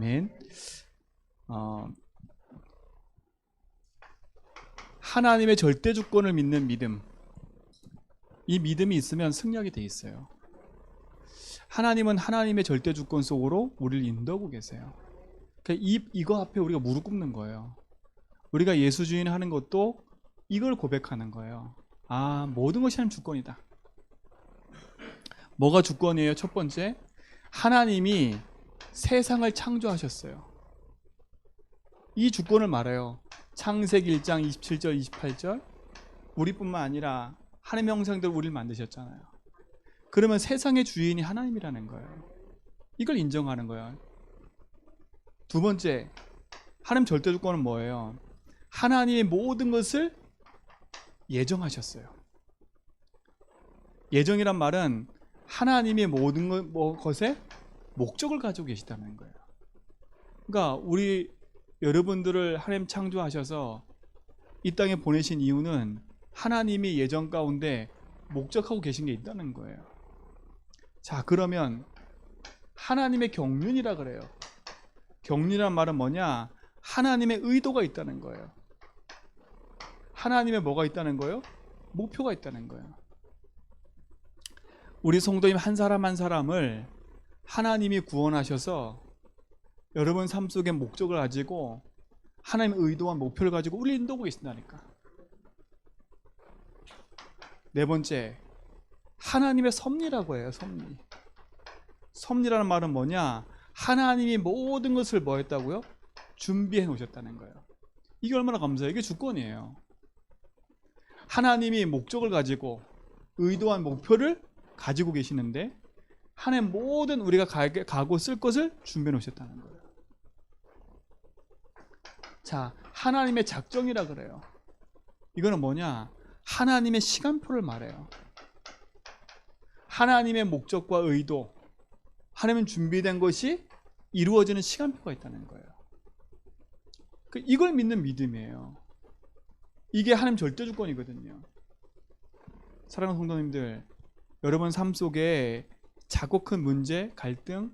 아멘. 하나님의 절대 주권을 믿는 믿음. 이 믿음이 있으면 승리하게 돼 있어요. 하나님은 하나님의 절대 주권 속으로 우리를 인도하고 계세요. 그러니까 이거 앞에 우리가 무릎 꿇는 거예요. 우리가 예수 주인 하는 것도 이걸 고백하는 거예요. 모든 것이 하나님 주권이다. 뭐가 주권이에요? 첫 번째, 하나님이 세상을 창조하셨어요. 이 주권을 말해요. 창세기 1장 27절 28절. 우리뿐만 아니라 하나님의 형상들 우리를 만드셨잖아요. 그러면 세상의 주인이 하나님이라는 거예요. 이걸 인정하는 거예요. 두 번째, 하나님 절대 주권은 뭐예요? 하나님의 모든 것을 예정하셨어요. 예정이란 말은 하나님의 모든 것에 목적을 가지고 계시다는 거예요. 그러니까 우리 여러분들을 하나님 창조하셔서 이 땅에 보내신 이유는 하나님이 예정 가운데 목적하고 계신 게 있다는 거예요. 자, 그러면 하나님의 경륜이라 그래요. 경륜이란 말은 뭐냐? 하나님의 의도가 있다는 거예요. 하나님의 뭐가 있다는 거예요? 목표가 있다는 거예요. 우리 성도님 한 사람 한 사람을 하나님이 구원하셔서 여러분 삶 속에 목적을 가지고 하나님의 의도와 목표를 가지고 우리를 인도하고 계신다니까. 네 번째, 하나님의 섭리라고 해요. 섭리. 섭리라는 말은 뭐냐? 하나님이 모든 것을 뭐 했다고요? 준비해 놓으셨다는 거예요. 이게 얼마나 감사해요. 이게 주권이에요. 하나님이 목적을 가지고 의도한 목표를 가지고 계시는데 하나님 모든 우리가 가고 쓸 것을 준비해 놓으셨다는 거예요. 자, 하나님의 작정이라 그래요. 이거는 뭐냐? 하나님의 시간표를 말해요. 하나님의 목적과 의도, 하나님은 준비된 것이 이루어지는 시간표가 있다는 거예요. 이걸 믿는 믿음이에요. 이게 하나님 절대 주권이거든요. 사랑하는 성도님들, 여러분 삶 속에 작고 큰 문제, 갈등,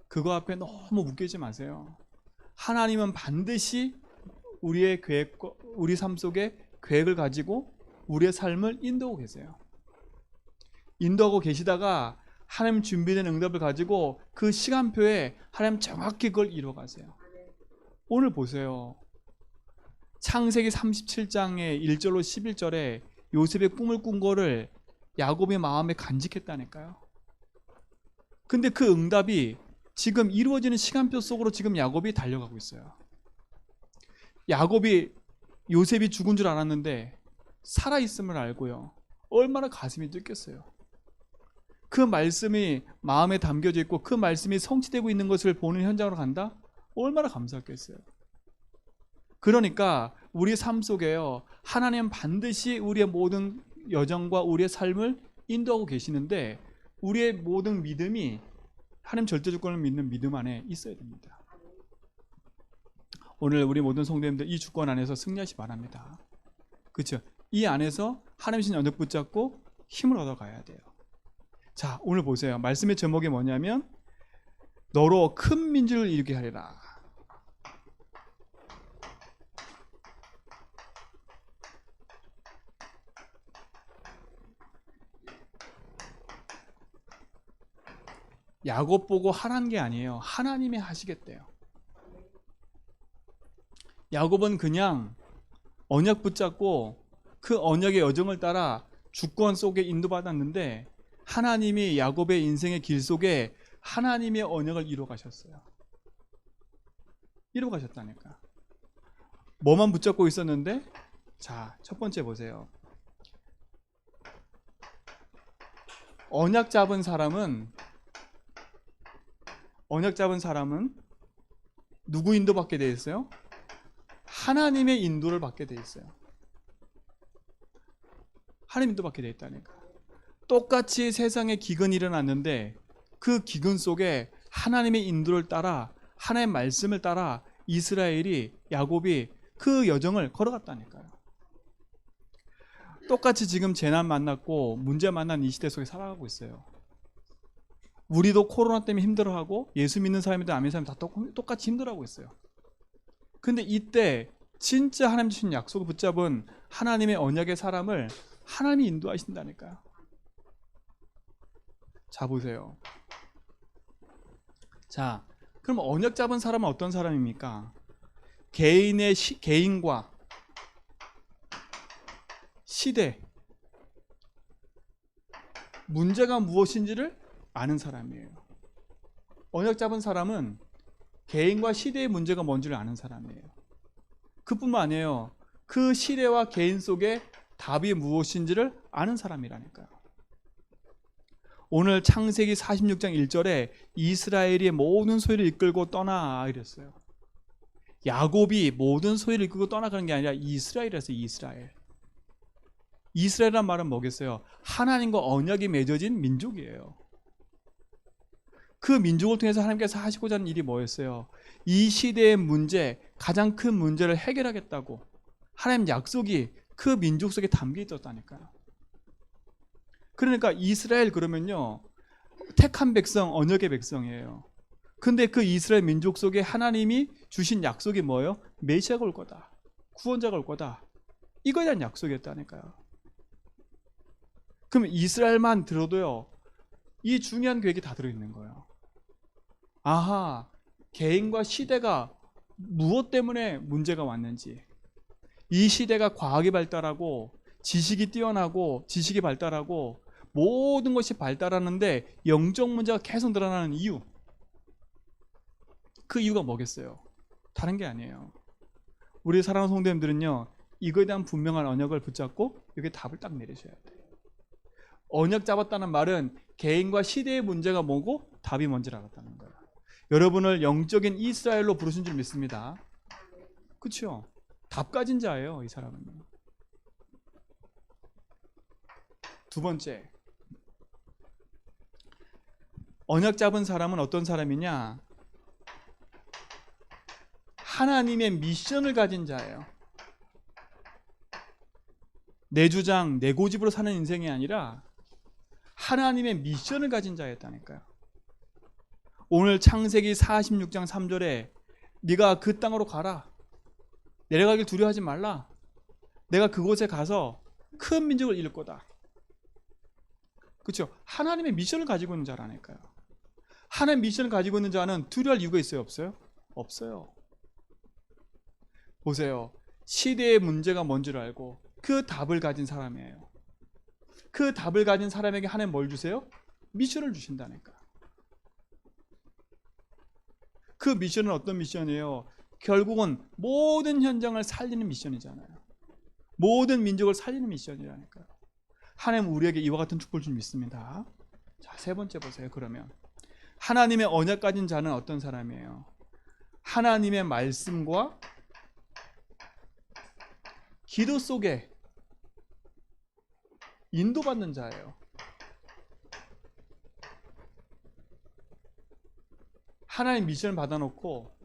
그거 앞에 너무 묶이지 마세요. 하나님은 반드시 우리의 계획과 우리 삶 속에 계획을 가지고 우리의 삶을 인도하고 계세요. 인도하고 계시다가 하나님 준비된 응답을 가지고 그 시간표에 하나님 정확히 그걸 이루어가세요. 오늘 보세요. 창세기 37장의 1절로 11절에 요셉의 꿈을 꾼 거를 야곱의 마음에 간직했다니까요. 근데 그 응답이 지금 이루어지는 시간표 속으로 지금 야곱이 달려가고 있어요. 야곱이 요셉이 죽은 줄 알았는데 살아있음을 알고요. 얼마나 가슴이 뛰겠어요. 그 말씀이 마음에 담겨져 있고 그 말씀이 성취되고 있는 것을 보는 현장으로 간다? 얼마나 감사했겠어요. 그러니까 우리 삶 속에요, 하나님 반드시 우리의 모든 여정과 우리의 삶을 인도하고 계시는데 우리의 모든 믿음이 하나님 절대 주권을 믿는 믿음 안에 있어야 됩니다. 오늘 우리 모든 성도님들 이 주권 안에서 승리하시 바랍니다. 그렇죠? 이 안에서 하나님 신 언약 붙잡고 힘을 얻어가야 돼요. 자, 오늘 보세요. 말씀의 제목이 뭐냐면 너로 큰 민족을 이루게 하리라. 야곱 보고 하라는 게 아니에요. 하나님이 하시겠대요. 야곱은 그냥 언약 붙잡고 그 언약의 여정을 따라 주권 속에 인도받았는데 하나님이 야곱의 인생의 길 속에 하나님의 언약을 이루어 가셨어요. 이루어 가셨다니까. 뭐만 붙잡고 있었는데? 자, 첫 번째 보세요. 언약 잡은 사람은 누구 인도받게 되어 있어요? 하나님의 인도를 받게 되어 있어요. 하나님 인도받게 되어 있다니까. 똑같이 세상에 기근이 일어났는데 그 기근 속에 하나님의 인도를 따라 하나님의 말씀을 따라 이스라엘이 야곱이 그 여정을 걸어갔다니까요. 똑같이 지금 재난 만났고 문제 만난 이 시대 속에 살아가고 있어요. 우리도 코로나 때문에 힘들어하고 예수 믿는 사람이든 안 믿는 사람이 다 똑같이 힘들어하고 있어요. 근데 이때 진짜 하나님 주신 약속을 붙잡은 하나님의 언약의 사람을 하나님이 인도하신다니까요. 자, 보세요. 자, 그럼 언약 잡은 사람은 어떤 사람입니까? 개인과 시대, 문제가 무엇인지를 아는 사람이에요. 언약 잡은 사람은 개인과 시대의 문제가 뭔지를 아는 사람이에요. 그뿐만 아니에요. 그 시대와 개인 속에 답이 무엇인지를 아는 사람이라니까요. 오늘 창세기 46장 1절에 이스라엘이 모든 소유를 이끌고 떠나 이랬어요. 야곱이 모든 소유를 이끌고 떠나가는 게 아니라 이스라엘이었어요. 이스라엘이란 말은 뭐겠어요? 하나님과 언약이 맺어진 민족이에요. 그 민족을 통해서 하나님께서 하시고자 하는 일이 뭐였어요? 이 시대의 문제, 가장 큰 문제를 해결하겠다고 하나님 약속이 그 민족 속에 담겨 있었다니까요. 그러니까 이스라엘 그러면요, 택한 백성, 언약의 백성이에요. 근데 그 이스라엘 민족 속에 하나님이 주신 약속이 뭐예요? 메시아가 올 거다, 구원자가 올 거다, 이거에 대한 약속이었다니까요. 그럼 이스라엘만 들어도요, 이 중요한 계획이 다 들어있는 거예요. 아하, 개인과 시대가 무엇 때문에 문제가 왔는지, 이 시대가 과학이 발달하고 지식이 뛰어나고 지식이 발달하고 모든 것이 발달하는데 영적 문제가 계속 늘어나는 이유, 그 이유가 뭐겠어요? 다른 게 아니에요. 우리 사랑하는 성도님들은요, 이거에 대한 분명한 언약을 붙잡고 여기에 답을 딱 내리셔야 돼요. 언약 잡았다는 말은 개인과 시대의 문제가 뭐고 답이 뭔지를 알았다는 거예요. 여러분을 영적인 이스라엘로 부르신 줄 믿습니다. 그렇죠? 답 가진 자예요, 이 사람은. 두 번째, 언약 잡은 사람은 어떤 사람이냐? 하나님의 미션을 가진 자예요. 내 주장, 내 고집으로 사는 인생이 아니라 하나님의 미션을 가진 자였다니까요. 오늘 창세기 46장 3절에 네가 그 땅으로 가라, 내려가길 두려워하지 말라, 내가 그곳에 가서 큰 민족을 이룰 거다. 그렇죠? 하나님의 미션을 가지고 있는 자라니까요. 하나님의 미션을 가지고 있는 자는 두려워할 이유가 있어요? 없어요? 없어요. 보세요. 시대의 문제가 뭔지를 알고 그 답을 가진 사람이에요. 그 답을 가진 사람에게 하나님 뭘 주세요? 미션을 주신다니까. 그 미션은 어떤 미션이에요? 결국은 모든 현장을 살리는 미션이잖아요. 모든 민족을 살리는 미션이라니까요. 하나님 우리에게 이와 같은 축복을 줄 믿습니다. 자, 세 번째 보세요. 그러면 하나님의 언약 가진 자는 어떤 사람이에요? 하나님의 말씀과 기도 속에 인도받는 자예요. 하나님 미션을 받아놓고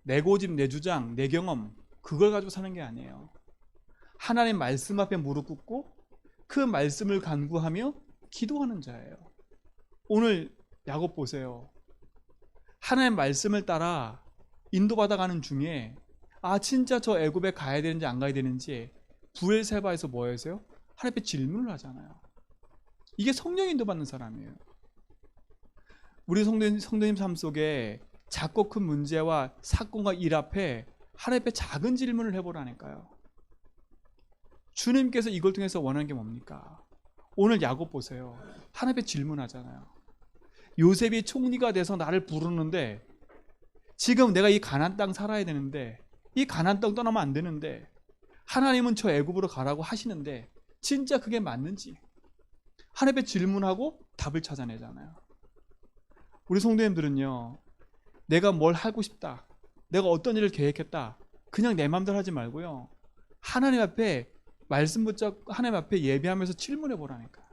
내 고집, 내 주장, 내 경험 그걸 가지고 사는 게 아니에요. 하나님 말씀 앞에 무릎 꿇고 그 말씀을 간구하며 기도하는 자예요. 오늘 야곱 보세요. 하나님 말씀을 따라 인도받아가는 중에 진짜 저 애굽에 가야 되는지 안 가야 되는지 부엘세바에서 뭐 했어요? 하나님 앞에 질문을 하잖아요. 이게 성령 인도받는 사람이에요. 우리 성도님 삶 속에 작고 큰 문제와 사건과 일 앞에 하나님 앞에 작은 질문을 해보라니까요. 주님께서 이걸 통해서 원하는 게 뭡니까? 오늘 야곱 보세요. 하나님 앞에 질문하잖아요. 요셉이 총리가 돼서 나를 부르는데 지금 내가 이 가나안 땅 살아야 되는데 이 가나안 땅 떠나면 안 되는데 하나님은 저 애굽으로 가라고 하시는데 진짜 그게 맞는지 하나님 앞에 질문하고 답을 찾아내잖아요. 우리 성도님들은요, 내가 뭘 하고 싶다, 내가 어떤 일을 계획했다, 그냥 내 마음대로 하지 말고요, 하나님 앞에 말씀 붙잡고 하나님 앞에 예배하면서 질문해 보라니까.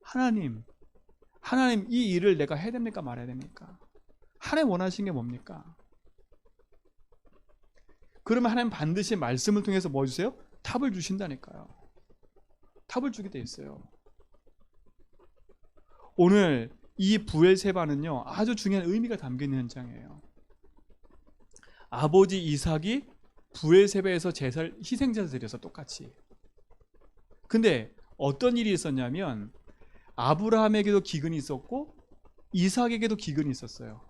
하나님 이 일을 내가 해야 됩니까 말아야 됩니까? 하나님 원하시는 게 뭡니까? 그러면 하나님 반드시 말씀을 통해서 뭐 주세요? 답을 주신다니까요. 답을 주게 돼 있어요. 오늘 이 브엘세바는요 아주 중요한 의미가 담겨있는 현장이에요. 아버지 이삭이 브엘세바에서 제사를 희생제사 드려서 똑같이. 근데 어떤 일이 있었냐면 아브라함에게도 기근이 있었고 이삭에게도 기근이 있었어요.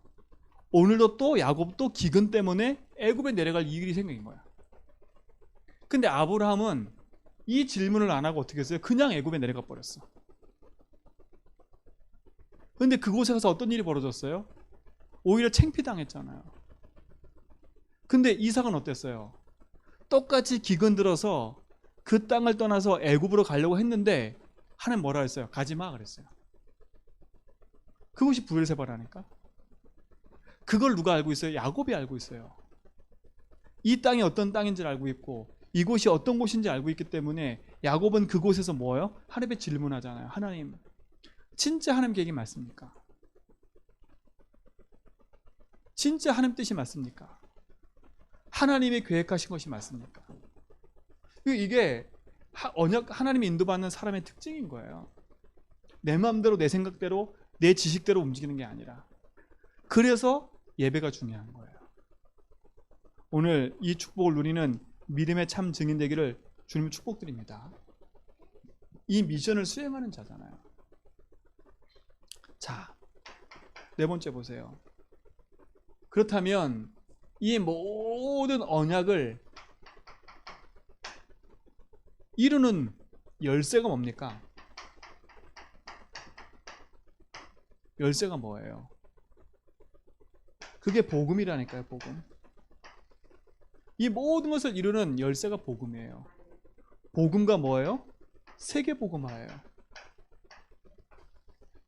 오늘도 또 야곱도 기근 때문에 애굽에 내려갈 일이 생긴 거야. 근데 아브라함은 이 질문을 안 하고 어떻게 했어요? 그냥 애굽에 내려가 버렸어. 근데 그곳에 가서 어떤 일이 벌어졌어요? 오히려 창피당했잖아요. 근데 이삭은 어땠어요? 똑같이 기근 들어서 그 땅을 떠나서 애굽으로 가려고 했는데 하나님 뭐라 했어요? 가지마 그랬어요. 그것이 브엘세바라니까. 그걸 누가 알고 있어요? 야곱이 알고 있어요. 이 땅이 어떤 땅인지를 알고 있고 이곳이 어떤 곳인지 알고 있기 때문에 야곱은 그곳에서 뭐예요? 하나님께 질문하잖아요. 하나님, 진짜 하나님 계획이 맞습니까? 진짜 하나님 뜻이 맞습니까? 하나님이 계획하신 것이 맞습니까? 이게 하나님이 인도받는 사람의 특징인 거예요. 내 마음대로 내 생각대로 내 지식대로 움직이는 게 아니라. 그래서 예배가 중요한 거예요. 오늘 이 축복을 누리는 믿음의 참 증인 되기를 주님 축복드립니다. 이 미션을 수행하는 자잖아요. 자, 네 번째 보세요. 그렇다면 이 모든 언약을 이루는 열쇠가 뭡니까? 열쇠가 뭐예요? 그게 복음이라니까요. 복음. 이 모든 것을 이루는 열쇠가 복음이에요. 복음과 뭐예요? 세계복음화예요.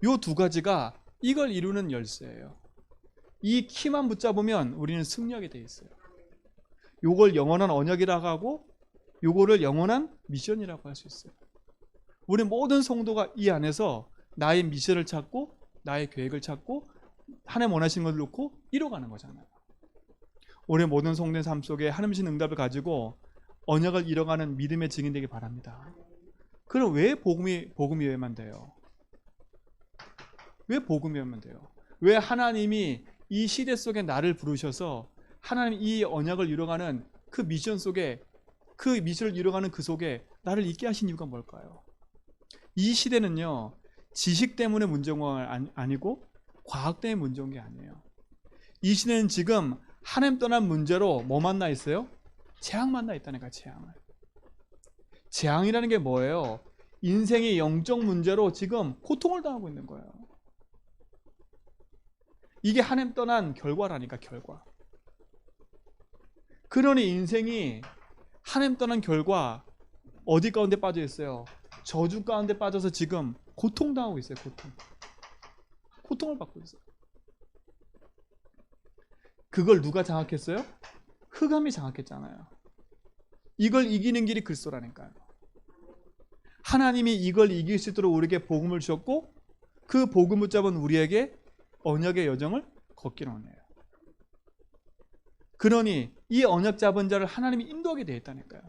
이 두 가지가 이걸 이루는 열쇠예요. 이 키만 붙잡으면 우리는 승리하게 돼 있어요. 요걸 영원한 언약이라고 하고 요거를 영원한 미션이라고 할 수 있어요. 우리 모든 성도가 이 안에서 나의 미션을 찾고 나의 계획을 찾고 하나님 원하시는 걸 놓고 이뤄가는 거잖아요. 우리 모든 성도의 삶 속에 하나님의 응답을 가지고 언약을 이뤄가는 믿음의 증인 되기 바랍니다. 그럼 왜 복음이어야만 돼요? 왜 복음이어야만 돼요? 왜 하나님이 이 시대 속에 나를 부르셔서 하나님 이 언약을 이뤄가는 그 미션 속에 그 미션을 이뤄가는 그 속에 나를 있게 하신 이유가 뭘까요? 이 시대는요 지식 때문에 문제인 건 아니고 과학 때문에 문제인 게 아니에요. 이 시대는 지금 하나님 떠난 문제로 뭐 만나 있어요? 재앙 만나 있다니까. 재앙을. 재앙이라는 게 뭐예요? 인생의 영적 문제로 지금 고통을 당하고 있는 거예요. 이게 하나님 떠난 결과라니까. 결과. 그러니 인생이 하나님 떠난 결과 어디 가운데 빠져 있어요? 저주 가운데 빠져서 지금 고통당하고 있어요. 고통을 받고 있어요. 그걸 누가 장악했어요? 흑암이 장악했잖아요. 이걸 이기는 길이 그리스도라니까요. 하나님이 이걸 이길 수 있도록 우리에게 복음을 주셨고 그 복음을 붙잡은 우리에게 언약의 여정을 걷기로 하네요. 그러니 이 언약 잡은 자를 하나님이 인도하게 되어 있다니까요.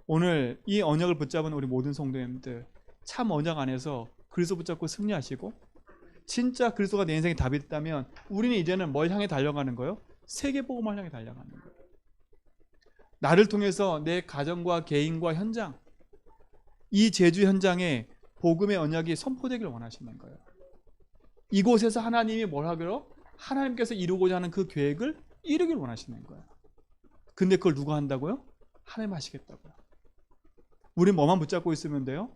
오늘 이 언약을 붙잡은 우리 모든 성도님들 참 언약 안에서 그리스도 붙잡고 승리하시고 진짜 그리스도가 내 인생에 답이 됐다면 우리는 이제는 뭘 향해 달려가는 거예요? 세계복음을 향해 달려가는 거예요. 나를 통해서 내 가정과 개인과 현장 이 제주 현장에 복음의 언약이 선포되기를 원하시는 거예요. 이곳에서 하나님이 뭘 하기로? 하나님께서 이루고자 하는 그 계획을 이루기를 원하시는 거예요. 근데 그걸 누가 한다고요? 하나님 하시겠다고요. 우린 뭐만 붙잡고 있으면 돼요?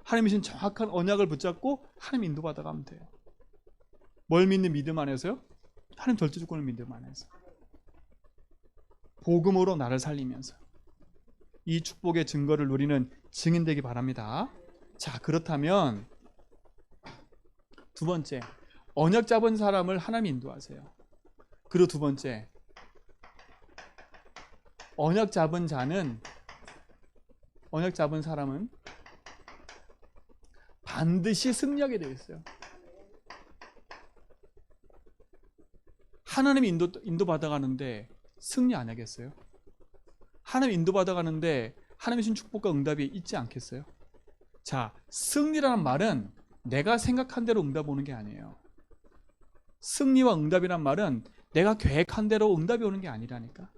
하나님이 주신 정확한 언약을 붙잡고 하나님 인도받아 가면 돼요. 뭘 믿는 믿음 안에서요? 하나님 절대주권을 믿음 안에서 복음으로 나를 살리면서 이 축복의 증거를 누리는 증인 되기 바랍니다. 자, 그렇다면 두 번째, 언약 잡은 사람을 하나님 인도하세요. 그리고 두 번째, 언약 잡은 사람은 반드시 승리하게 되어 있어요. 하나님 인도받아 가는데 승리 안 하겠어요? 하나님 인도받아 가는데 하나님의 주신 축복과 응답이 있지 않겠어요? 자, 승리라는 말은 내가 생각한 대로 응답 오는 게 아니에요. 승리와 응답이란 말은 내가 계획한 대로 응답이 오는 게 아니라니까.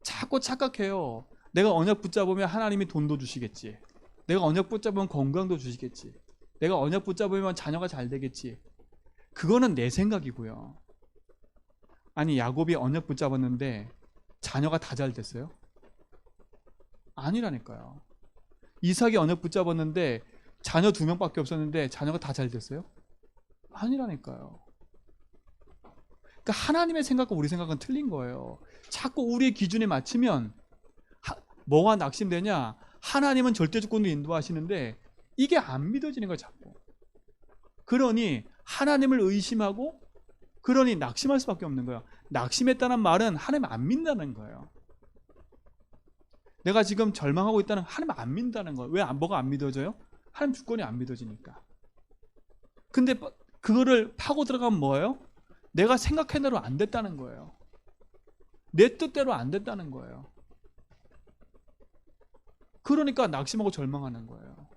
자꾸 착각해요. 내가 언약 붙잡으면 하나님이 돈도 주시겠지. 내가 언약 붙잡으면 건강도 주시겠지. 내가 언약 붙잡으면 자녀가 잘 되겠지. 그거는 내 생각이고요. 아니, 야곱이 언약 붙잡았는데 자녀가 다 잘 됐어요? 아니라니까요. 이삭이 언약 붙잡았는데 자녀 2명밖에 없었는데 자녀가 다 잘 됐어요? 아니라니까요. 그러니까 하나님의 생각과 우리 생각은 틀린 거예요. 자꾸 우리의 기준에 맞추면 뭐가 낙심되냐? 하나님은 절대 주권으로 인도하시는데 이게 안 믿어지는 거예요, 자꾸. 그러니 하나님을 의심하고 그러니 낙심할 수밖에 없는 거예요. 낙심했다는 말은 하나님 안 믿는다는 거예요. 내가 지금 절망하고 있다는 하나님 안 믿는다는 거예요. 왜 뭐가 안 믿어져요? 하나님 주권이 안 믿어지니까. 근데 그거를 파고 들어가면 뭐예요? 내가 생각한 대로 안 됐다는 거예요. 내 뜻대로 안 됐다는 거예요. 그러니까 낙심하고 절망하는 거예요.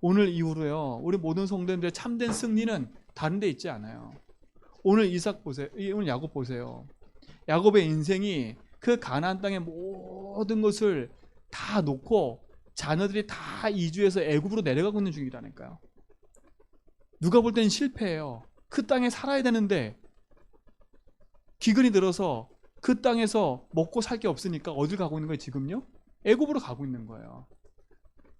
오늘 이후로요, 우리 모든 성도님들의 참된 승리는 다른 데 있지 않아요. 오늘 이삭 보세요. 오늘 야곱 보세요. 야곱의 인생이 그 가나안 땅의 모든 것을 다 놓고 자녀들이 다 이주해서 애굽으로 내려가고 있는 중이라니까요. 누가 볼 때는 실패해요. 그 땅에 살아야 되는데 기근이 들어서 그 땅에서 먹고 살 게 없으니까 어딜 가고 있는 거예요, 지금요? 애굽으로 가고 있는 거예요.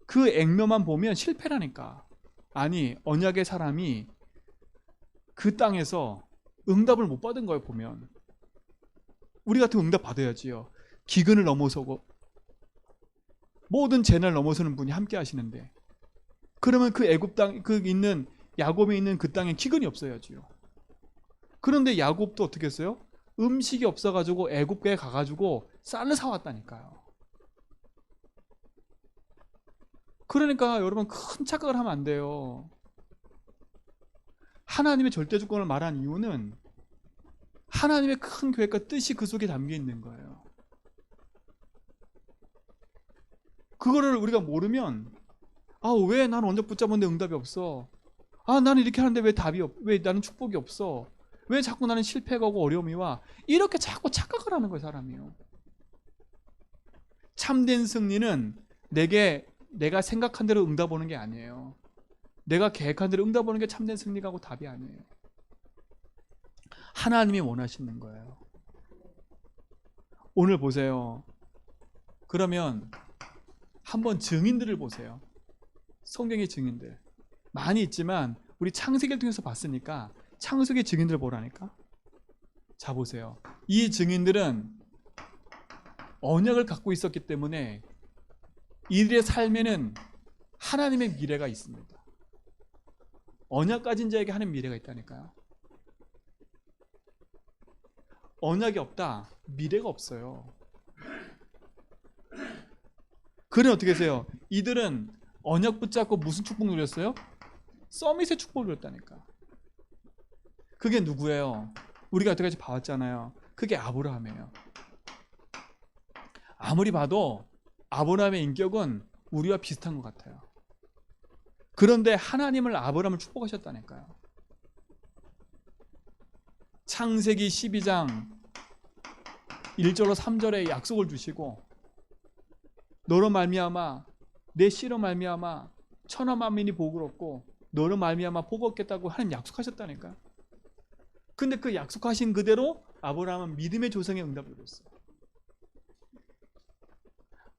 그 액면만 보면 실패라니까. 아니, 언약의 사람이 그 땅에서 응답을 못 받은 거예요, 보면. 우리 같으면 응답 받아야지요. 기근을 넘어서고 모든 재난을 넘어서는 분이 함께 하시는데, 그러면 그 애굽 땅, 그 있는 야곱이 있는 그 땅에 기근이 없어야지요. 그런데 야곱도 어떻게 했어요? 음식이 없어가지고 애굽에 가가지고 쌀을 사왔다니까요. 그러니까 여러분, 큰 착각을 하면 안 돼요. 하나님의 절대 주권을 말한 이유는 하나님의 큰 계획과 뜻이 그 속에 담겨 있는 거예요. 그거를 우리가 모르면, 왜 나는 언약 붙잡았는데 응답이 없어? 나는 이렇게 하는데 왜 나는 축복이 없어? 왜 자꾸 나는 실패가 오고 어려움이 와? 이렇게 자꾸 착각을 하는 거예요, 사람이요. 참된 승리는 내가 생각한 대로 응답 오는 게 아니에요. 내가 계획한 대로 응답 오는 게 참된 승리가고 답이 아니에요. 하나님이 원하시는 거예요. 오늘 보세요. 그러면 한번 증인들을 보세요. 성경의 증인들 많이 있지만 우리 창세기를 통해서 봤으니까 창세기 증인들 보라니까. 자, 보세요. 이 증인들은 언약을 갖고 있었기 때문에 이들의 삶에는 하나님의 미래가 있습니다. 언약 가진 자에게 하는 미래가 있다니까요. 언약이 없다, 미래가 없어요. 그는 어떻게 했어요? 이들은 언약 붙잡고 무슨 축복 누렸어요? 서밋의 축복을 누렸다니까. 그게 누구예요? 우리가 여태까지 봐왔잖아요. 그게 아브라함이에요. 아무리 봐도 아브라함의 인격은 우리와 비슷한 것 같아요. 그런데 하나님을 아브라함을 축복하셨다니까요. 창세기 12장 1절로 3절에 약속을 주시고, 너로 말미암아 내 씨로 말미암아 천하 만민이 복을 얻고 너로 말미암아 복 얻겠다고 하나님 약속하셨다니까요. 근데 그 약속하신 그대로 아브라함은 믿음의 조성에 응답을 줬어요.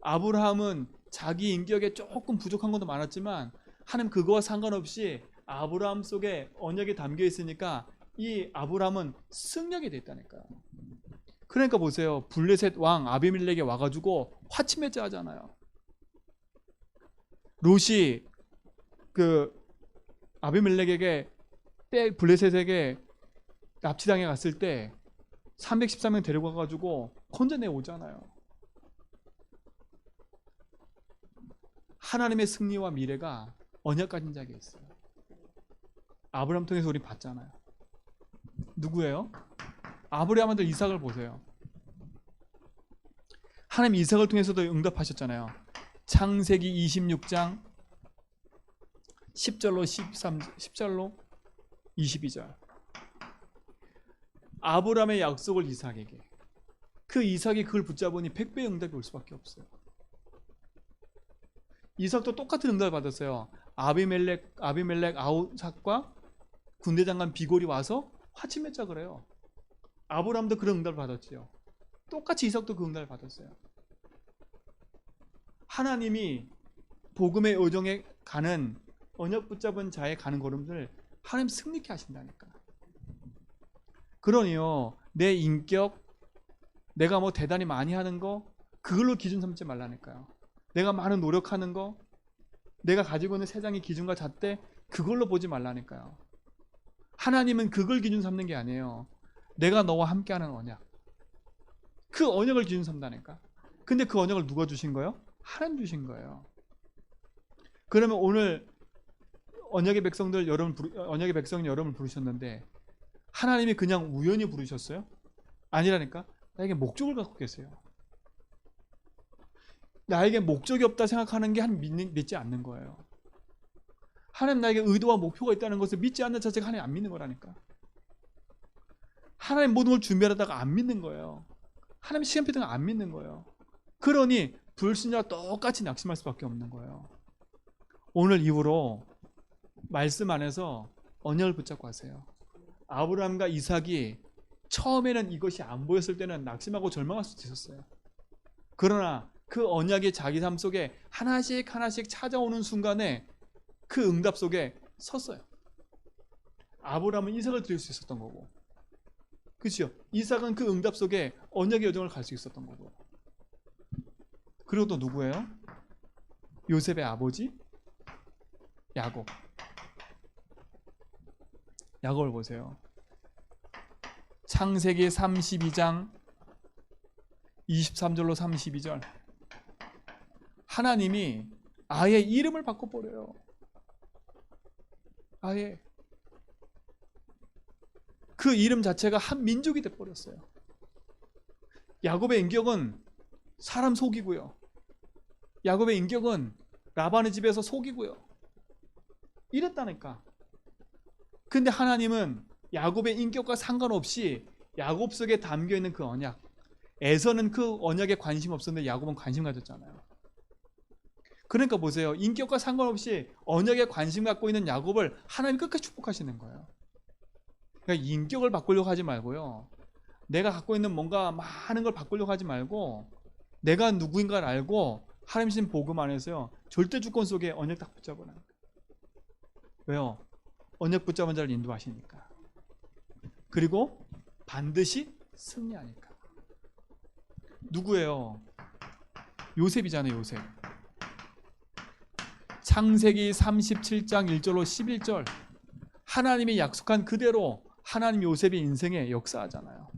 아브라함은 자기 인격에 조금 부족한 것도 많았지만 하나님 그거와 상관없이 아브라함 속에 언약이 담겨 있으니까 이 아브라함은 승리하게 됐다니까요. 그러니까 보세요. 블레셋 왕 아비멜렉에 와가지고 화치맺자 하잖아요. 롯이 그 아비멜렉에게 블레셋에게 납치당해 갔을 때 313명 데리고 가가지고 건져내 오잖아요. 하나님의 승리와 미래가 언약 가진 자에게 있어요. 아브라함 통해서 우리 봤잖아요. 누구예요? 아브라함 아들 이삭을 보세요. 하나님 이삭을 통해서도 응답하셨잖아요. 창세기 26장 10절로 13, 10절로 22절. 아브라함의 약속을 이삭에게. 그 이삭이 그걸 붙잡으니 100배의 응답이 올 수밖에 없어요. 이삭도 똑같은 응답을 받았어요. 아비멜렉 아우삭과 군대장관 비골이 와서 화치 맺자 그래요. 아브라함도 그런 응답을 받았죠. 똑같이 이삭도 그 응답을 받았어요. 하나님이 복음의 여정에 가는 언약 붙잡은 자의 가는 걸음들 하나님 승리케 하신다니까. 그러니요, 내 인격, 내가 뭐 대단히 많이 하는 거 그걸로 기준 삼지 말라니까요. 내가 많은 노력하는 거, 내가 가지고 있는 세상의 기준과 잣대 그걸로 보지 말라니까요. 하나님은 그걸 기준 삼는 게 아니에요. 내가 너와 함께하는 언약, 그 언약을 기준 삼다니까. 근데 그 언약을 누가 주신 거예요? 하나님 주신 거예요. 그러면 오늘 언약의 백성들 여러분 부르셨는데 하나님이 그냥 우연히 부르셨어요? 아니라니까. 나에게 목적을 갖고 계세요. 나에게 목적이 없다 생각하는 게 믿지 않는 거예요. 하나님 나에게 의도와 목표가 있다는 것을 믿지 않는 자체가 하나님 안 믿는 거라니까. 하나님 모든 걸 준비하다가 안 믿는 거예요. 하나님 시간 필요가 안 믿는 거예요. 그러니 불신자와 똑같이 낙심할 수밖에 없는 거예요. 오늘 이후로 말씀 안에서 언약을 붙잡고 하세요. 아브라함과 이삭이 처음에는 이것이 안 보였을 때는 낙심하고 절망할 수도 있었어요. 그러나 그 언약이 자기 삶 속에 하나씩 찾아오는 순간에 그 응답 속에 섰어요. 아브라함은 이삭을 드릴 수 있었던 거고, 그렇죠? 이삭은 그 응답 속에 언약의 여정을 갈 수 있었던 거고. 그리고 또 누구예요? 요셉의 아버지 야곱. 야곱을 보세요. 창세기 32장 23절로 32절. 하나님이 아예 이름을 바꿔버려요. 아예 그 이름 자체가 한 민족이 돼버렸어요. 야곱의 인격은 사람 속이고요. 야곱의 인격은 라반의 집에서 속이고요. 이랬다니까. 근데 하나님은 야곱의 인격과 상관없이 야곱 속에 담겨있는 그 언약, 에서는 그 언약에 관심 없었는데 야곱은 관심 가졌잖아요. 그러니까 보세요. 인격과 상관없이 언약에 관심 갖고 있는 야곱을 하나님 끝까지 축복하시는 거예요. 그러니까 인격을 바꾸려고 하지 말고요. 내가 갖고 있는 뭔가 많은 걸 바꾸려고 하지 말고 내가 누구인가를 알고 하나님 주신 복음 안에서요. 절대 주권 속에 언약 딱 붙잡아놔요. 왜요? 언약 붙잡은 자를 인도하시니까. 그리고 반드시 승리하니까. 누구예요? 요셉이잖아요. 요셉. 창세기 37장 1절로 11절. 하나님이 약속한 그대로 하나님 요셉의 인생에 역사하잖아요.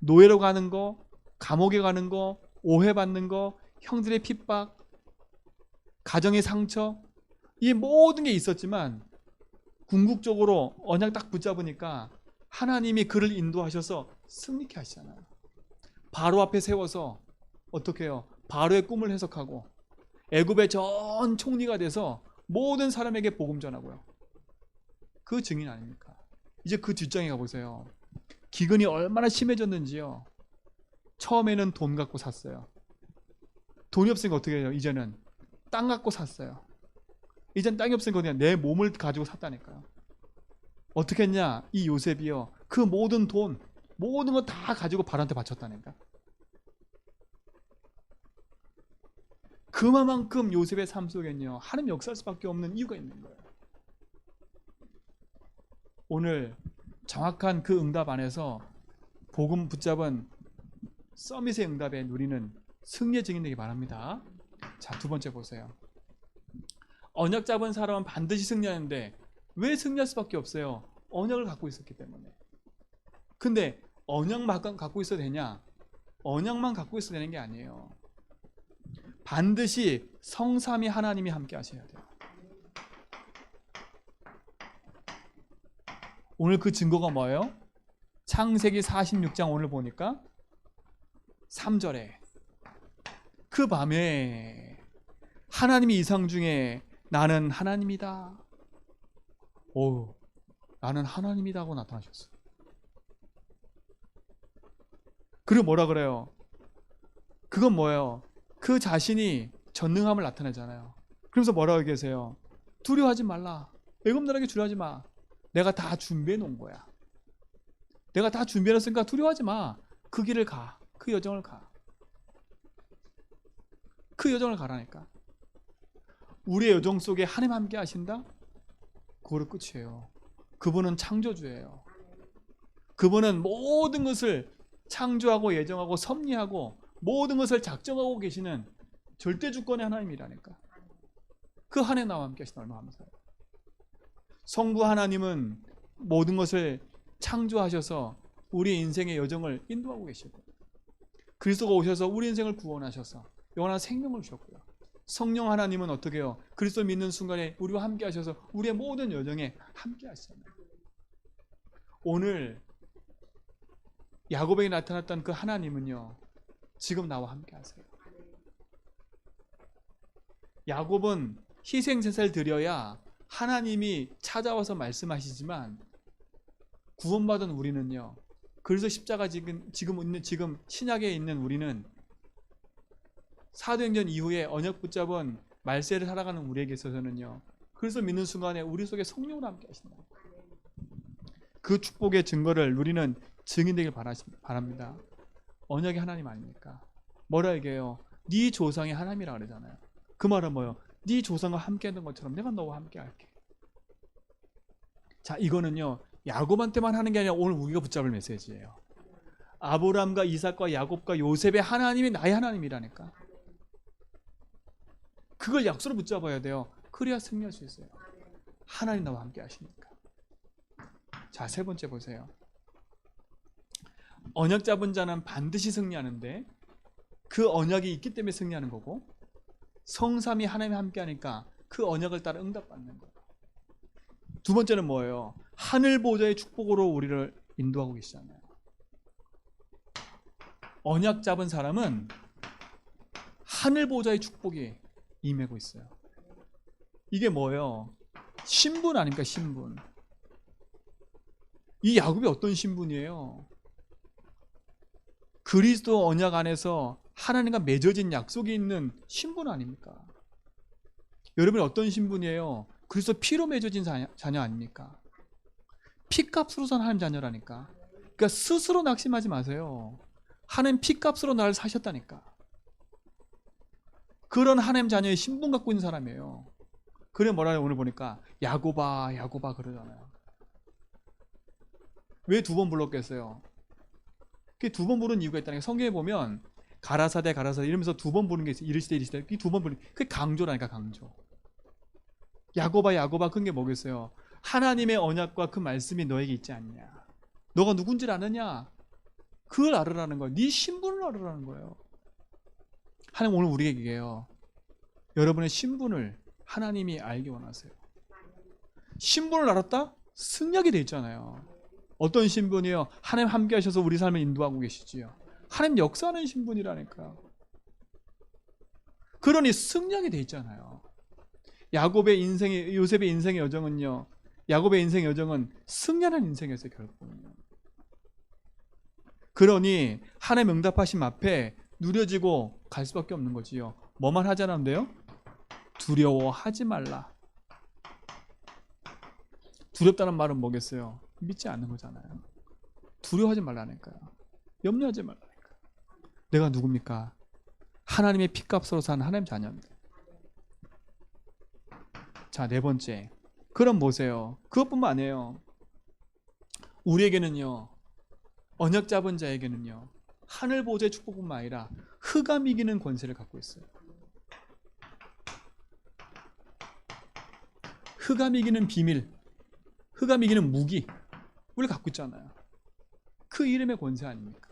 노예로 가는 거, 감옥에 가는 거, 오해받는 거, 형들의 핍박, 가정의 상처, 이 모든 게 있었지만 궁극적으로 언약 딱 붙잡으니까 하나님이 그를 인도하셔서 승리케 하시잖아요. 바로 앞에 세워서 어떻게 해요? 바로의 꿈을 해석하고 애굽의 전 총리가 돼서 모든 사람에게 복음 전하고요. 그 증인 아닙니까? 이제 그 뒷장에 가보세요. 기근이 얼마나 심해졌는지요. 처음에는 돈 갖고 샀어요. 돈이 없으니까 어떻게 해요? 이제는 땅 갖고 샀어요. 이젠 땅이 없으니까 그냥 내 몸을 가지고 샀다니까요. 어떻게 했냐? 이 요셉이요. 그 모든 돈, 모든 거 다 가지고 바로한테 바쳤다니까. 그만큼 요셉의 삶 속에는요. 하나님 역사할 수밖에 없는 이유가 있는 거예요. 오늘 정확한 그 응답 안에서 복음 붙잡은 서밋의 응답에 누리는 승리의 증인 되기 바랍니다. 자, 두 번째 보세요. 언약 잡은 사람은 반드시 승리하는데 왜 승리할 수밖에 없어요? 언약을 갖고 있었기 때문에. 근데 언약만 갖고 있어도 되냐? 언약만 갖고 있어도 되는 게 아니에요. 반드시 성삼위 하나님이 함께 하셔야 돼요. 오늘 그 증거가 뭐예요? 창세기 46장 오늘 보니까 3절에 그 밤에 하나님의 이상 중에 나는 하나님이다. 오, 나는 하나님이다 하고 나타나셨어요. 그리고 뭐라 그래요? 그건 뭐예요? 그 자신이 전능함을 나타내잖아요. 그러면서 뭐라고 계세요? 두려워하지 말라. 애굽나라에게 두려워하지 마. 내가 다 준비해 놓은 거야. 내가 다 준비해 놨으니까 두려워하지 마. 그 길을 가. 그 여정을 가. 그 여정을 가라니까. 우리의 여정 속에 하나님 함께 하신다? 그거로 끝이에요. 그분은 창조주예요. 그분은 모든 것을 창조하고 예정하고 섭리하고 모든 것을 작정하고 계시는 절대 주권의 하나님이라니까. 그 하나님 나와 함께 하시는 얼마나 감사해요. 성부 하나님은 모든 것을 창조하셔서 우리 인생의 여정을 인도하고 계시고, 그리스도가 오셔서 우리 인생을 구원하셔서 영원한 생명을 주셨고요. 성령 하나님은 어떻게 해요? 그리스도 믿는 순간에 우리와 함께 하셔서 우리의 모든 여정에 함께 하시잖아요. 오늘 야곱에게 나타났던 그 하나님은요, 지금 나와 함께 하세요. 야곱은 희생제사를 드려야 하나님이 찾아와서 말씀하시지만, 구원받은 우리는요, 그래서 십자가 지금 신약에 있는 우리는 사도행전 이후에 언약 붙잡은 말세를 살아가는 우리에게 있어서는요, 그래서 믿는 순간에 우리 속에 성령으로 함께 하신다. 그 축복의 증거를 우리는 증인되길 바랍니다. 언약의 하나님 아닙니까? 뭐라 얘기해요? 네 조상의 하나님이라 그러잖아요. 그 말은 뭐예요? 네 조상과 함께 했던 것처럼 내가 너와 함께 할게. 자, 이거는요, 야곱한테만 하는 게 아니라 오늘 우리가 붙잡을 메시지예요. 아브라함과 이삭과 야곱과 요셉의 하나님이 나의 하나님이라니까. 그걸 약속으로 붙잡아야 돼요. 그래야 승리할 수 있어요. 하나님 나와 함께 하시니까. 자, 세 번째 보세요. 언약 잡은 자는 반드시 승리하는데 그 언약이 있기 때문에 승리하는 거고, 성삼위 하나님이 함께 하니까 그 언약을 따라 응답받는 거예요. 두 번째는 뭐예요? 하늘 보좌의 축복으로 우리를 인도하고 계시잖아요. 언약 잡은 사람은 하늘 보좌의 축복이 임하고 있어요. 이게 뭐예요? 신분 아닙니까? 신분. 이 야곱이 어떤 신분이에요? 그리스도 언약 안에서 하나님과 맺어진 약속이 있는 신분 아닙니까? 여러분이 어떤 신분이에요? 그리스도 피로 맺어진 자녀 아닙니까? 피값으로 산 하나님 자녀라니까. 그러니까 스스로 낙심하지 마세요. 하나님 피값으로 나를 사셨다니까. 그런 하나님 자녀의 신분 갖고 있는 사람이에요. 그래 뭐라요? 오늘 보니까 야곱아 야곱아 그러잖아요. 왜 두 번 불렀겠어요? 그 두 번 부른 이유가 있다는 게, 성경에 보면 가라사대 가라사대 이러면서 두 번 부르는 게 있어요. 이르시되 이르시되. 이 두 번 부르는 그게 강조라니까, 강조. 야곱아 야곱아 그런 게 뭐겠어요? 하나님의 언약과 그 말씀이 너에게 있지 않냐? 너가 누군지를 아느냐? 그걸 알으라는 거예요. 네 신분을 알으라는 거예요. 하나님 오늘 우리에게 얘기해요. 여러분의 신분을 하나님이 알기 원하세요. 신분을 알았다? 승리하게 돼 있잖아요. 어떤 신분이요? 하나님 함께 하셔서 우리 삶을 인도하고 계시지요. 하나님 역사하는 신분이라니까. 그러니 승리하게 돼 있잖아요. 요셉의 인생의 여정은요, 야곱의 인생의 여정은 승리하는 인생이었어요, 결국은요. 그러니 하나님 응답하심 앞에 누려지고 갈 수밖에 없는 거지요. 뭐만 하지 않으면 돼요? 두려워하지 말라. 두렵다는 말은 뭐겠어요? 믿지 않는 거잖아요. 두려워하지 말라니까요. 염려하지 말라니까요. 내가 누굽니까? 하나님의 피값으로 산 하나님 자녀입니다. 자, 네 번째. 그럼 보세요. 그것뿐만 아니에요. 우리에게는요, 언약 잡은 자에게는요, 하늘 보좌의 축복뿐만 아니라 흑암 이기는 권세를 갖고 있어요. 흑암 이기는 비밀, 흑암 이기는 무기, 우리가 갖고 있잖아요. 그 이름의 권세 아닙니까?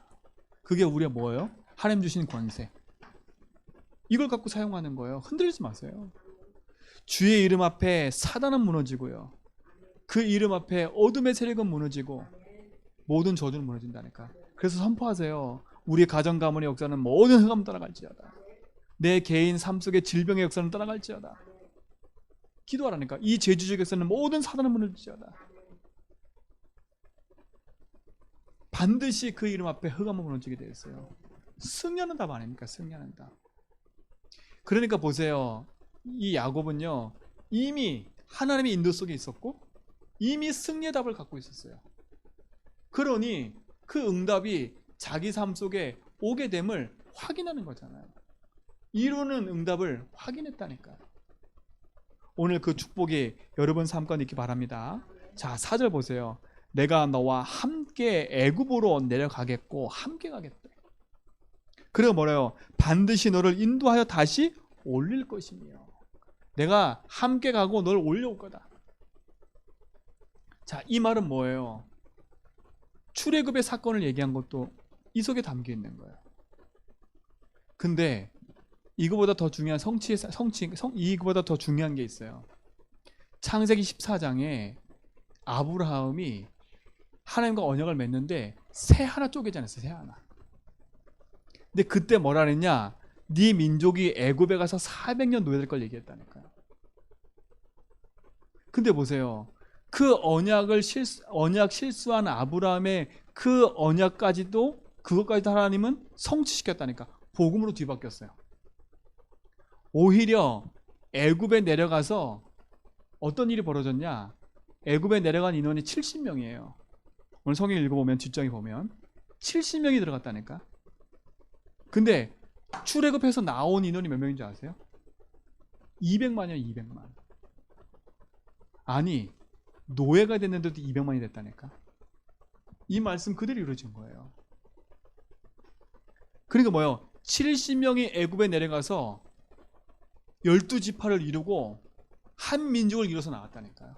그게 우리가 뭐예요? 하나님 주신 권세. 이걸 갖고 사용하는 거예요. 흔들리지 마세요. 주의 이름 앞에 사단은 무너지고요, 그 이름 앞에 어둠의 세력은 무너지고 모든 저주는 무너진다니까. 그래서 선포하세요. 우리의 가정 가문의 역사는 모든 흑암 따라갈지어다. 내 개인 삶 속에 질병의 역사는 떠나갈지어다. 기도하라니까. 이 제주적 역사는 모든 사단을 무너질지어다. 반드시 그 이름 앞에 흑암은 무너지게 되어 있어요. 승리하는 답 아닙니까? 승리하는 답. 그러니까 보세요. 이 야곱은요, 이미 하나님의 인도 속에 있었고 이미 승리의 답을 갖고 있었어요. 그러니 그 응답이 자기 삶 속에 오게 됨을 확인하는 거잖아요. 이루는 응답을 확인했다니까요. 오늘 그 축복이 여러분 삶 가운데 있기 바랍니다. 자, 4절 보세요. 내가 너와 함께 애굽으로 내려가겠고 함께 가겠대. 그리고 뭐래요? 반드시 너를 인도하여 다시 올릴 것이며. 내가 함께 가고 널 올려올 거다. 자, 이 말은 뭐예요? 출애굽의 사건을 얘기한 것도 이 속에 담겨 있는 거예요. 근데 이거보다 더 중요한 이거보다 더 중요한 게 있어요. 창세기 14장에 아브라함이 하나님과 언약을 맺는데 새 하나 쪼개지 않았어요. 새 하나. 근데 그때 뭐라 그랬냐? 네 민족이 애굽에 가서 400년 노예될 걸 얘기했다니까요. 근데 보세요. 그 언약 실수한 아브라함의 그 언약까지도 그것까지도 하나님은 성취시켰다니까. 복음으로 뒤바뀌었어요. 오히려 애굽에 내려가서 어떤 일이 벌어졌냐? 애굽에 내려간 인원이 70명이에요. 오늘 성경 읽어보면 뒷장에 보면 70명이 들어갔다니까. 근데 출애굽해서 나온 인원이 몇 명인지 아세요? 200만이요. 200만. 아니, 노예가 됐는데도 200만이 됐다니까. 이 말씀 그대로 이루어진 거예요. 그러니까 뭐예요? 70명이 애굽에 내려가서 12지파를 이루고 한 민족을 이뤄서 나왔다니까요.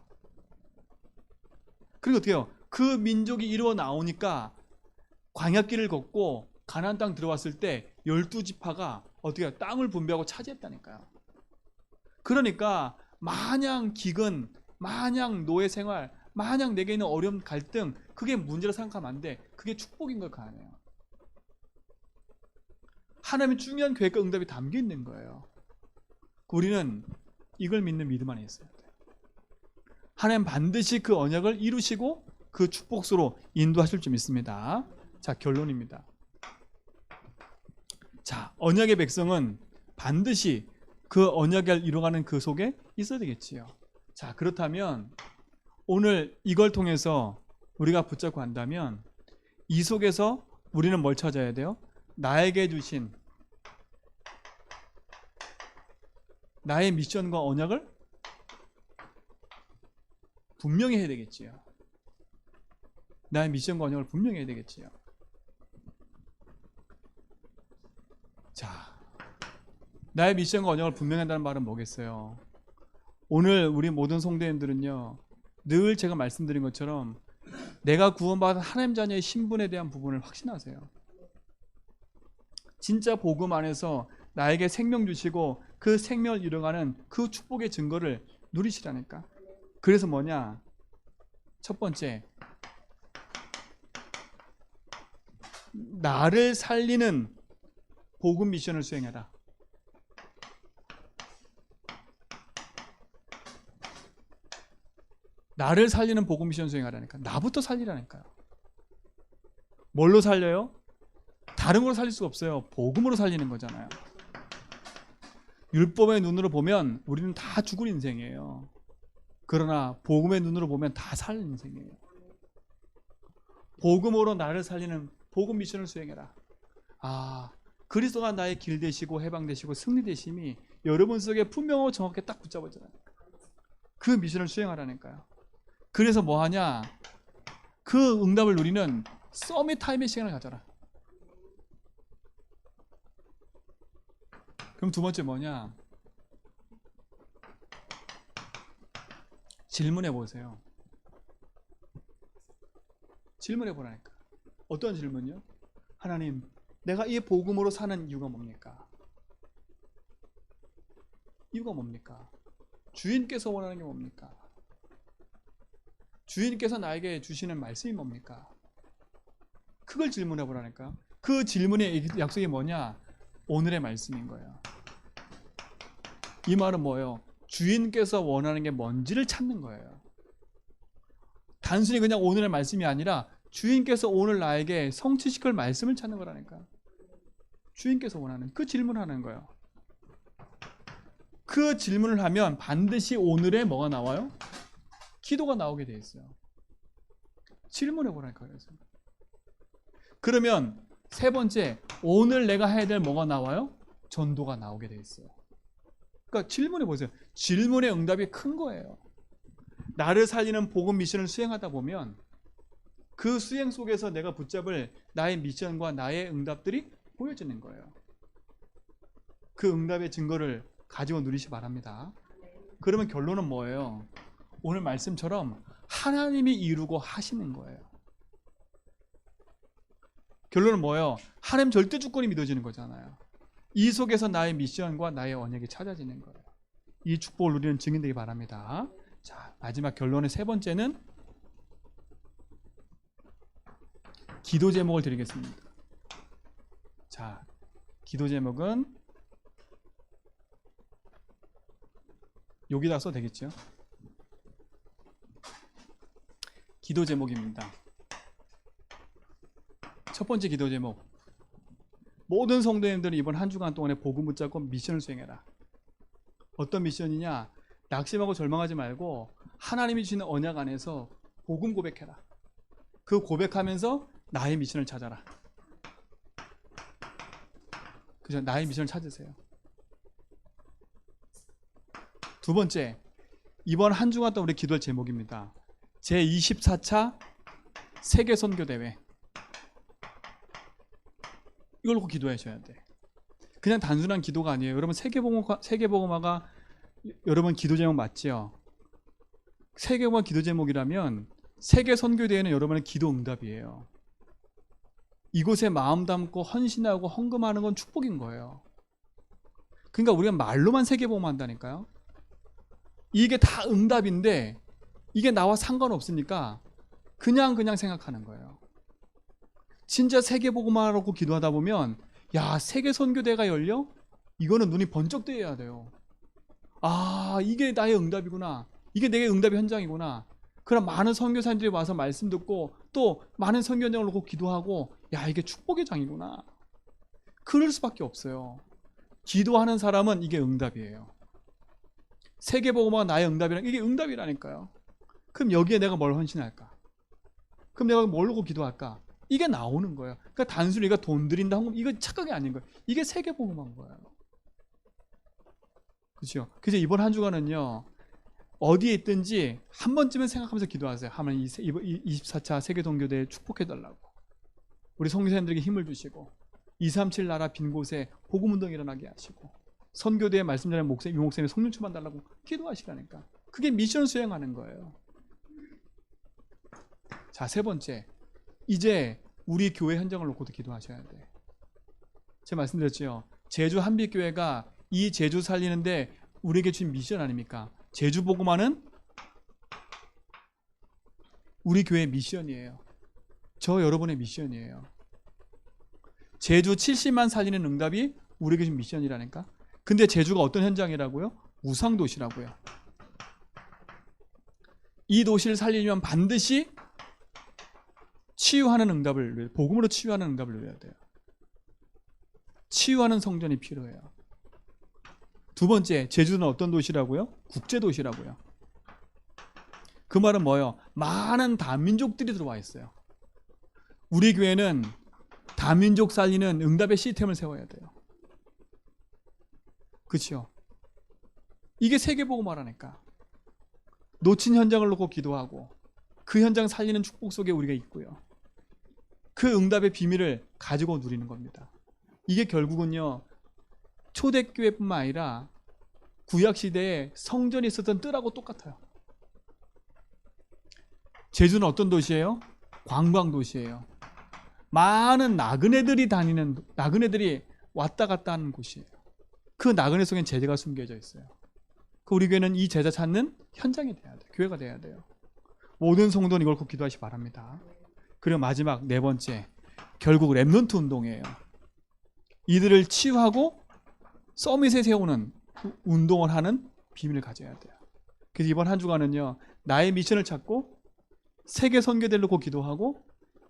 그리고 어떻게 해요? 그 민족이 이루어 나오니까 광야길을 걷고 가나안 땅 들어왔을 때 12지파가 어떻게 해요? 땅을 분배하고 차지했다니까요. 그러니까 마냥 기근, 마냥 노예 생활, 마냥 내게 있는 어려움, 갈등, 그게 문제로 생각하면 안 돼. 그게 축복인 걸 가능해요. 하나님의 중요한 계획과 응답이 담겨 있는 거예요. 우리는 이걸 믿는 믿음 안에 있어야 돼요. 하나님 반드시 그 언약을 이루시고 그 축복수로 인도하실 줄 믿습니다. 자, 결론입니다. 자, 언약의 백성은 반드시 그 언약을 이루어가는 그 속에 있어야 되겠지요. 자, 그렇다면 오늘 이걸 통해서 우리가 붙잡고 한다면 이 속에서 우리는 뭘 찾아야 돼요? 나에게 주신 나의 미션과 언약을 분명히 해야 되겠지요. 나의 미션과 언약을 분명히 해야 되겠지요. 자, 나의 미션과 언약을 분명히 한다는 말은 뭐겠어요? 오늘 우리 모든 성도님들은요, 늘 제가 말씀드린 것처럼 내가 구원받은 하나님 자녀의 신분에 대한 부분을 확신하세요. 진짜 복음 안에서 나에게 생명 주시고 그 생명을 이뤄가는 그 축복의 증거를 누리시라니까. 그래서 뭐냐? 첫 번째, 나를 살리는 복음 미션을 수행해라. 나를 살리는 복음 미션 수행하라니까. 나부터 살리라니까요. 뭘로 살려요? 다른 걸로 살릴 수가 없어요. 복음으로 살리는 거잖아요. 율법의 눈으로 보면 우리는 다 죽은 인생이에요. 그러나 복음의 눈으로 보면 다 살 인생이에요. 복음으로 나를 살리는 복음 미션을 수행해라. 아, 그리스도가 나의 길 되시고 해방 되시고 승리 되심이 여러분 속에 분명하고 정확하게 딱 붙잡아져요. 그 미션을 수행하라니까요. 그래서 뭐 하냐? 그 응답을 누리는 서밋 타임의 시간을 가져라. 그럼 두 번째 뭐냐? 질문해 보세요. 질문해 보라니까. 어떤 질문이요? 하나님, 내가 이 복음으로 사는 이유가 뭡니까? 이유가 뭡니까? 주인께서 원하는 게 뭡니까? 주인께서 나에게 주시는 말씀이 뭡니까? 그걸 질문해 보라니까. 그 질문의 약속이 뭐냐? 오늘의 말씀인 거예요. 이 말은 뭐예요? 주인께서 원하는 게 뭔지를 찾는 거예요. 단순히 그냥 오늘의 말씀이 아니라 주인께서 오늘 나에게 성취시킬 말씀을 찾는 거라니까. 주인께서 원하는 그 질문하는 거예요. 그 질문을 하면 반드시 오늘의 뭐가 나와요? 기도가 나오게 돼 있어요. 질문해 보라니까. 그래서 그러면 세 번째, 오늘 내가 해야 될 뭐가 나와요? 전도가 나오게 돼 있어요. 그러니까 질문해 보세요. 질문의 응답이 큰 거예요. 나를 살리는 복음 미션을 수행하다 보면 그 수행 속에서 내가 붙잡을 나의 미션과 나의 응답들이 보여지는 거예요. 그 응답의 증거를 가지고 누리시 바랍니다. 그러면 결론은 뭐예요? 오늘 말씀처럼 하나님이 이루고 하시는 거예요. 결론은 뭐예요? 하나님 절대 주권이 믿어지는 거잖아요. 이 속에서 나의 미션과 나의 언약이 찾아지는 거예요. 이 축복을 누리는 증인 되기 바랍니다. 자, 마지막 결론의 세 번째는 기도 제목을 드리겠습니다. 자, 기도 제목은 여기다 써도 되겠죠? 기도 제목입니다. 첫 번째 기도 제목, 모든 성도님들은 이번 한 주간 동안에 복음 붙잡고 미션을 수행해라. 어떤 미션이냐? 낙심하고 절망하지 말고 하나님이 주시는 언약 안에서 복음 고백해라. 그 고백하면서 나의 미션을 찾아라. 그죠? 나의 미션을 찾으세요. 두 번째, 이번 한 주간 동안 우리 기도할 제목입니다. 제24차 세계 선교 대회. 이걸 놓고 기도하셔야 돼. 그냥 단순한 기도가 아니에요. 여러분 세계복음화가 여러분 기도 제목 맞지요? 세계복음화 기도 제목이라면 세계 선교 대회는 여러분의 기도 응답이에요. 이곳에 마음 담고 헌신하고 헌금하는 건 축복인 거예요. 그러니까 우리가 말로만 세계복음화 한다니까요. 이게 다 응답인데 이게 나와 상관없으니까 그냥 생각하는 거예요. 진짜 세계복음화라고 기도하다 보면 야, 세계 선교대가 열려? 이거는 눈이 번쩍 뜨여야 돼요. 아, 이게 나의 응답이구나. 이게 내 응답의 현장이구나. 그럼 많은 선교사님들이 와서 말씀 듣고 또 많은 선교 현장을 놓고 기도하고 야, 이게 축복의 장이구나. 그럴 수밖에 없어요. 기도하는 사람은 이게 응답이에요. 세계복음화가 나의 응답이란 이게 응답이라니까요. 그럼 여기에 내가 뭘 헌신할까? 그럼 내가 뭘 놓고 기도할까? 이게 나오는 거예요. 그러니까 단순히 이거 돈 드린다 헌금 이거 착각이 아닌 거예요. 이게 세계복음화인 거예요. 그렇죠? 그래서 이번 한 주간은요, 어디에 있든지 한 번쯤은 생각하면서 기도하세요. 하면 24차 세계선교대회 축복해달라고. 우리 선교사님들에게 힘을 주시고 237 나라 빈 곳에 복음운동 일어나게 하시고 선교대회 말씀 전하는 유목사님의 성령 충만 달라고 기도하시라니까. 그게 미션 수행하는 거예요. 자, 세 번째, 이제 우리 교회 현장을 놓고도 기도하셔야 돼. 제가 말씀드렸죠. 제주 한빛교회가 이 제주 살리는데 우리에게 주신 미션 아닙니까? 제주 복음화는 우리 교회의 미션이에요. 저 여러분의 미션이에요. 제주 70만 살리는 응답이 우리에게 주신 미션이라니까. 근데 제주가 어떤 현장이라고요? 우상도시라고요. 이 도시를 살리려면 반드시 치유하는 응답을, 복음으로 치유하는 응답을 누려야 돼요. 치유하는 성전이 필요해요. 두 번째, 제주는 어떤 도시라고요? 국제도시라고요. 그 말은 뭐예요? 많은 다민족들이 들어와 있어요. 우리 교회는 다민족 살리는 응답의 시스템을 세워야 돼요. 그렇죠? 이게 세계복음화라니까. 놓친 현장을 놓고 기도하고 그 현장 살리는 축복 속에 우리가 있고요. 그 응답의 비밀을 가지고 누리는 겁니다. 이게 결국은요, 초대교회뿐만 아니라 구약시대에 성전이 있었던 뜰하고 똑같아요. 제주는 어떤 도시예요? 관광도시예요. 많은 나그네들이 왔다 갔다 하는 곳이에요. 그 나그네 속엔 제자가 숨겨져 있어요. 우리 교회는 이 제자 찾는 현장이 돼야 돼요. 교회가 돼야 돼요. 모든 성도는 이걸 꼭 기도하시기 바랍니다. 그리고 마지막 네 번째, 결국 렘넌트 운동이에요. 이들을 치유하고 서밋에 세우는 운동을 하는 비밀을 가져야 돼요. 그래서 이번 한 주간은요, 나의 미션을 찾고 세계 선교대를 놓고 기도하고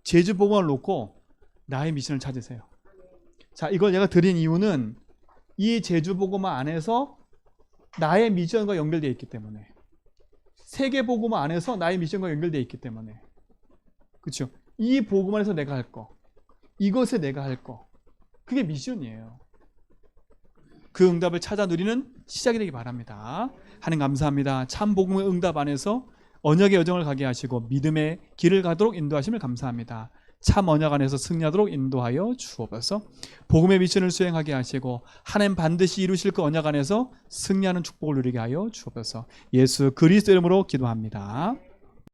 제주 복음을 놓고 나의 미션을 찾으세요. 자, 이걸 제가 드린 이유는 이 제주 복음화 안에서 나의 미션과 연결되어 있기 때문에, 세계 복음화 안에서 나의 미션과 연결되어 있기 때문에, 그렇죠? 이 복음 안에서 내가 할 거, 이것에 내가 할 거, 그게 미션이에요. 그 응답을 찾아 누리는 시작이 되기 바랍니다. 하나님 감사합니다. 참 복음의 응답 안에서 언약의 여정을 가게 하시고 믿음의 길을 가도록 인도하심을 감사합니다. 참 언약 안에서 승리하도록 인도하여 주옵소서. 복음의 미션을 수행하게 하시고 하나님 반드시 이루실 그 언약 안에서 승리하는 축복을 누리게 하여 주옵소서. 예수 그리스도 이름으로 기도합니다.